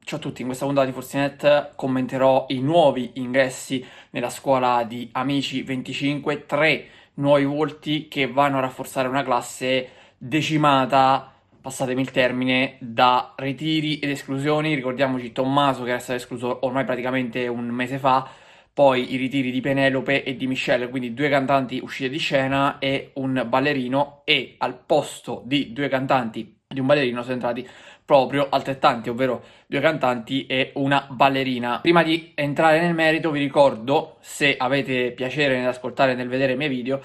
Ciao a tutti, in questa puntata di Forzinet commenterò i nuovi ingressi nella scuola di Amici 25, tre nuovi volti che vanno a rafforzare una classe decimata, passatemi il termine, da ritiri ed esclusioni. Ricordiamoci Tommaso che era stato escluso ormai praticamente un mese fa, poi i ritiri di Penelope e di Michelle, quindi due cantanti uscite di scena e un ballerino, e al posto di due cantanti e di un ballerino sono entrati proprio altrettanti, ovvero due cantanti e una ballerina. Prima di entrare nel merito vi ricordo, se avete piacere nell'ascoltare e nel vedere i miei video,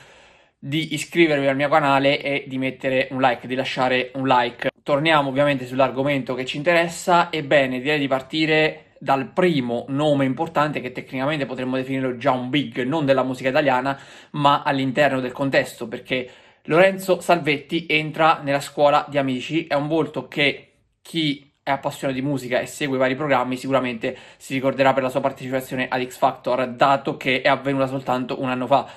di iscrivervi al mio canale e di mettere un like, di lasciare un like. Torniamo ovviamente sull'argomento che ci interessa. Ebbene, direi di partire dal primo nome importante, che tecnicamente potremmo definirlo già un big, non della musica italiana, ma all'interno del contesto, perché Lorenzo Salvetti entra nella scuola di Amici. È un volto che chi è appassionato di musica e segue i vari programmi sicuramente si ricorderà per la sua partecipazione ad X Factor, dato che è avvenuta soltanto un anno fa.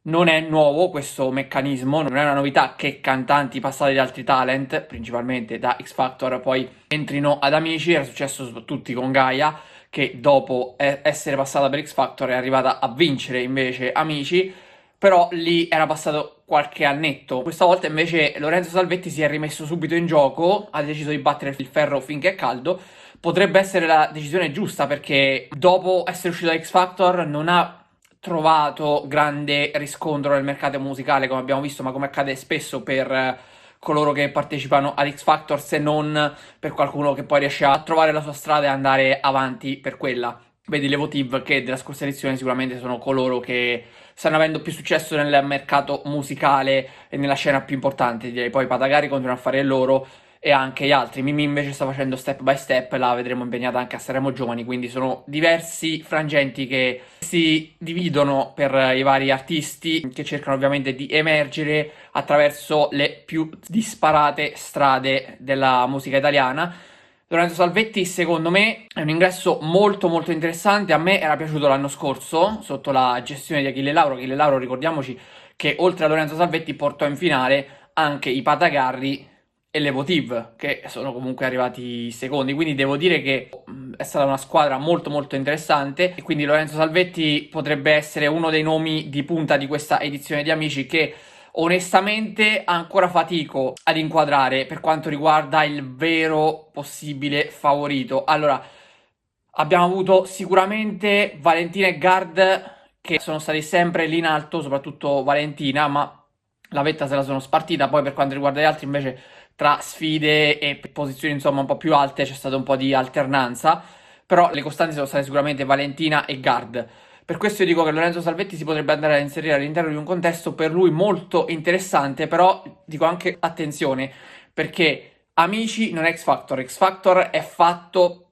Non è nuovo questo meccanismo, non è una novità che cantanti passati da altri talent, principalmente da X Factor, poi entrino ad Amici. Era successo soprattutto con Gaia, che dopo essere passata per X Factor è arrivata a vincere invece Amici, però lì era passato qualche annetto. Questa volta invece Lorenzo Salvetti si è rimesso subito in gioco, ha deciso di battere il ferro finché è caldo. Potrebbe essere la decisione giusta, perché dopo essere uscito da X Factor non ha trovato grande riscontro nel mercato musicale, come abbiamo visto, ma come accade spesso per coloro che partecipano ad X Factor, se non per qualcuno che poi riesce a trovare la sua strada e andare avanti per quella. Vedi l'Evotive, che della scorsa edizione sicuramente sono coloro che stanno avendo più successo nel mercato musicale e nella scena più importante, direi. Poi Patagari continua a fare il loro, e anche gli altri. Mimì invece sta facendo Step by Step, la vedremo impegnata anche a Sanremo Giovani, quindi sono diversi frangenti che si dividono per i vari artisti, che cercano ovviamente di emergere attraverso le più disparate strade della musica italiana. Lorenzo Salvetti, secondo me, è un ingresso molto molto interessante. A me era piaciuto l'anno scorso, sotto la gestione di Achille Lauro. Achille Lauro, ricordiamoci che oltre a Lorenzo Salvetti portò in finale anche i Patagarri e l'Evotive, che sono comunque arrivati secondi. Quindi devo dire che è stata una squadra molto molto interessante, e quindi Lorenzo Salvetti potrebbe essere uno dei nomi di punta di questa edizione di Amici, che onestamente ancora fatico ad inquadrare per quanto riguarda il vero possibile favorito. Allora, abbiamo avuto sicuramente Valentina e Gard, che sono stati sempre lì in alto, soprattutto Valentina, ma la vetta se la sono spartita. Poi per quanto riguarda gli altri invece, tra sfide e posizioni insomma un po' più alte, c'è stata un po' di alternanza, però le costanti sono state sicuramente Valentina e Gard. Per questo io dico che Lorenzo Salvetti si potrebbe andare a inserire all'interno di un contesto per lui molto interessante, però dico anche attenzione, perché Amici non è X Factor. X Factor è fatto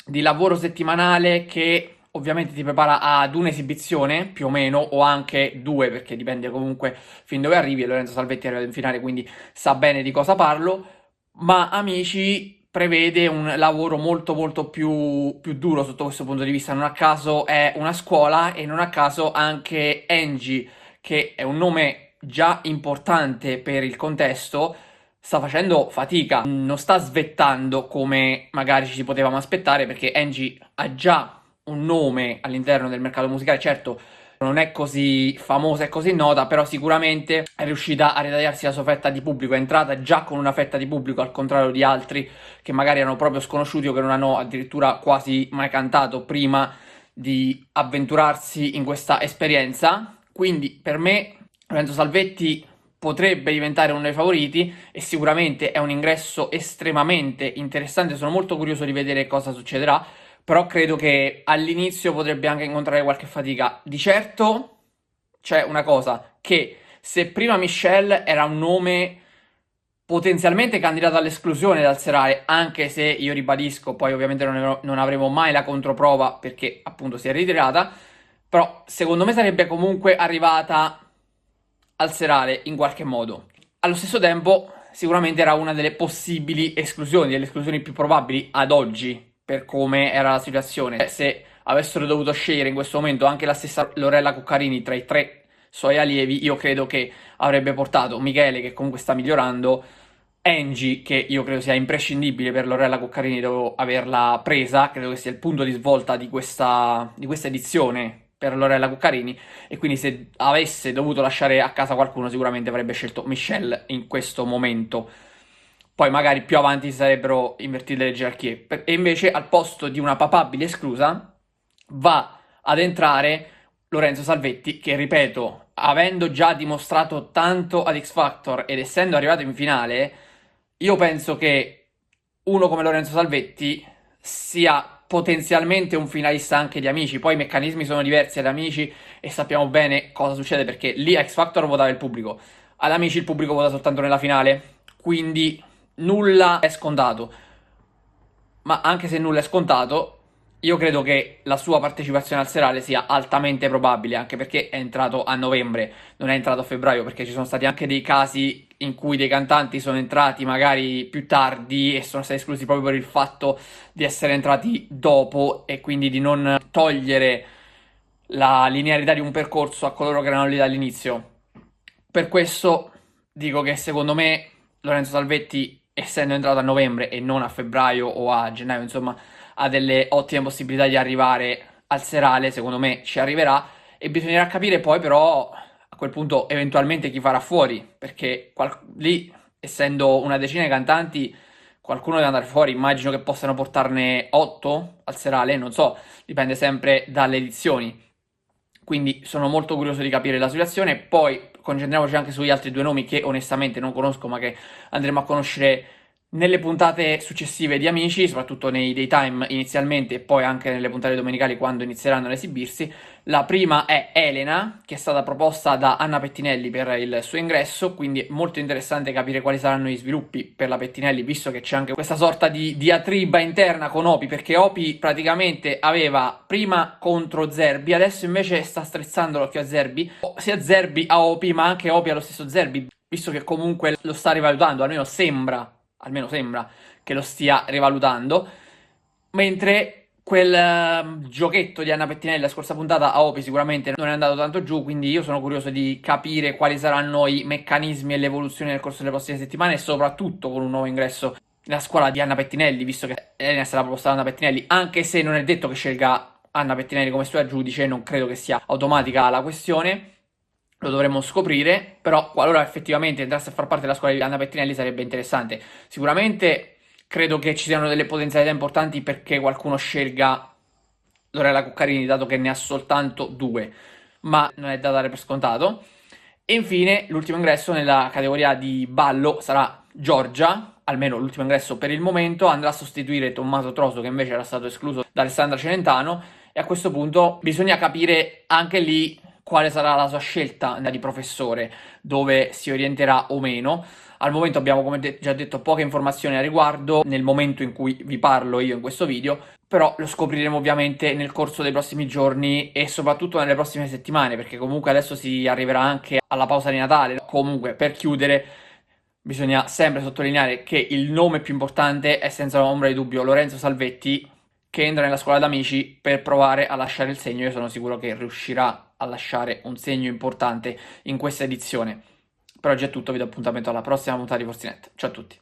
di lavoro settimanale che ovviamente ti prepara ad un'esibizione, più o meno, o anche due, perché dipende comunque fin dove arrivi, e Lorenzo Salvetti è arrivato in finale, quindi sa bene di cosa parlo. Ma Amici prevede un lavoro molto molto più duro sotto questo punto di vista. Non a caso è una scuola, e non a caso anche Angie, che è un nome già importante per il contesto, sta facendo fatica, non sta svettando come magari ci si potevamo aspettare, perché Angie ha già un nome all'interno del mercato musicale. Certo, non è così famosa e così nota, però sicuramente è riuscita a ritagliarsi la sua fetta di pubblico. È entrata già con una fetta di pubblico, al contrario di altri che magari erano proprio sconosciuti o che non hanno addirittura quasi mai cantato prima di avventurarsi in questa esperienza. Quindi per me Lorenzo Salvetti potrebbe diventare uno dei favoriti, e sicuramente è un ingresso estremamente interessante. Sono molto curioso di vedere cosa succederà, però credo che all'inizio potrebbe anche incontrare qualche fatica. Di certo c'è una cosa, che se prima Michelle era un nome potenzialmente candidato all'esclusione dal serale, anche se io ribadisco, poi ovviamente non avremo mai la controprova perché appunto si è ritirata, però secondo me sarebbe comunque arrivata al serale in qualche modo. Allo stesso tempo sicuramente era una delle possibili esclusioni, delle esclusioni più probabili ad oggi, per come era la situazione. Se avessero dovuto scegliere in questo momento anche la stessa Lorella Cuccarini tra i tre suoi allievi, io credo che avrebbe portato Michele, che comunque sta migliorando, Angie, che io credo sia imprescindibile per Lorella Cuccarini, devo averla presa, credo che sia il punto di svolta di questa edizione per Lorella Cuccarini, e quindi se avesse dovuto lasciare a casa qualcuno sicuramente avrebbe scelto Michelle in questo momento. Poi magari più avanti si sarebbero invertite le gerarchie. E invece al posto di una papabile esclusa va ad entrare Lorenzo Salvetti, che ripeto, avendo già dimostrato tanto ad X Factor ed essendo arrivato in finale, io penso che uno come Lorenzo Salvetti sia potenzialmente un finalista anche di Amici. Poi i meccanismi sono diversi ad Amici e sappiamo bene cosa succede perché lì a X Factor votava il pubblico, ad Amici il pubblico vota soltanto nella finale, quindi nulla è scontato. Ma anche se nulla è scontato, io credo che la sua partecipazione al serale sia altamente probabile, anche perché è entrato a novembre, non è entrato a febbraio, perché ci sono stati anche dei casi in cui dei cantanti sono entrati magari più tardi e sono stati esclusi proprio per il fatto di essere entrati dopo e quindi di non togliere la linearità di un percorso a coloro che erano lì dall'inizio. Per questo dico che secondo me Lorenzo Salvetti, essendo entrato a novembre e non a febbraio o a gennaio, insomma, ha delle ottime possibilità di arrivare al serale, secondo me ci arriverà e bisognerà capire poi però a quel punto eventualmente chi farà fuori, perché lì, essendo una decina di cantanti, qualcuno deve andare fuori, immagino che possano portarne 8 al serale, non so, dipende sempre dalle edizioni. Quindi sono molto curioso di capire la situazione. Poi concentriamoci anche sugli altri due nomi che onestamente non conosco, ma che andremo a conoscere nelle puntate successive di Amici, soprattutto nei daytime inizialmente e poi anche nelle puntate domenicali quando inizieranno ad esibirsi. La prima è Elena, che è stata proposta da Anna Pettinelli per il suo ingresso, quindi è molto interessante capire quali saranno gli sviluppi per la Pettinelli, visto che c'è anche questa sorta di diatriba interna con Opi, perché Opi praticamente aveva prima contro Zerbi, adesso invece sta strizzando l'occhio a Zerbi, sia Zerbi a Opi, ma anche Opi allo stesso Zerbi, visto che comunque lo sta rivalutando, almeno sembra che lo stia rivalutando, mentre quel giochetto di Anna Pettinelli la scorsa puntata a Opi sicuramente non è andato tanto giù, quindi io sono curioso di capire quali saranno i meccanismi e le evoluzioni nel corso delle prossime settimane e soprattutto con un nuovo ingresso nella scuola di Anna Pettinelli, visto che Elena è stata proposta da Anna Pettinelli, anche se non è detto che scelga Anna Pettinelli come sua giudice, non credo che sia automatica la questione. Lo dovremmo scoprire, però qualora effettivamente entrasse a far parte della scuola di Anna Pettinelli sarebbe interessante. Sicuramente credo che ci siano delle potenzialità importanti perché qualcuno scelga Lorella Cuccarini, dato che ne ha soltanto due, ma non è da dare per scontato. E infine l'ultimo ingresso nella categoria di ballo sarà Giorgia, almeno l'ultimo ingresso per il momento, andrà a sostituire Tommaso Troso che invece era stato escluso da Alessandra Celentano e a questo punto bisogna capire anche lì quale sarà la sua scelta di professore, dove si orienterà o meno. Al momento abbiamo, come già detto, poche informazioni a riguardo nel momento in cui vi parlo io in questo video, però lo scopriremo ovviamente nel corso dei prossimi giorni e soprattutto nelle prossime settimane, perché comunque adesso si arriverà anche alla pausa di Natale. Comunque, per chiudere, bisogna sempre sottolineare che il nome più importante è senza ombra di dubbio Lorenzo Salvetti, che entra nella scuola d'amici per provare a lasciare il segno. Io sono sicuro che riuscirà a lasciare un segno importante in questa edizione. Per oggi è tutto, vi do appuntamento alla prossima puntata di Fortinet. Ciao a tutti.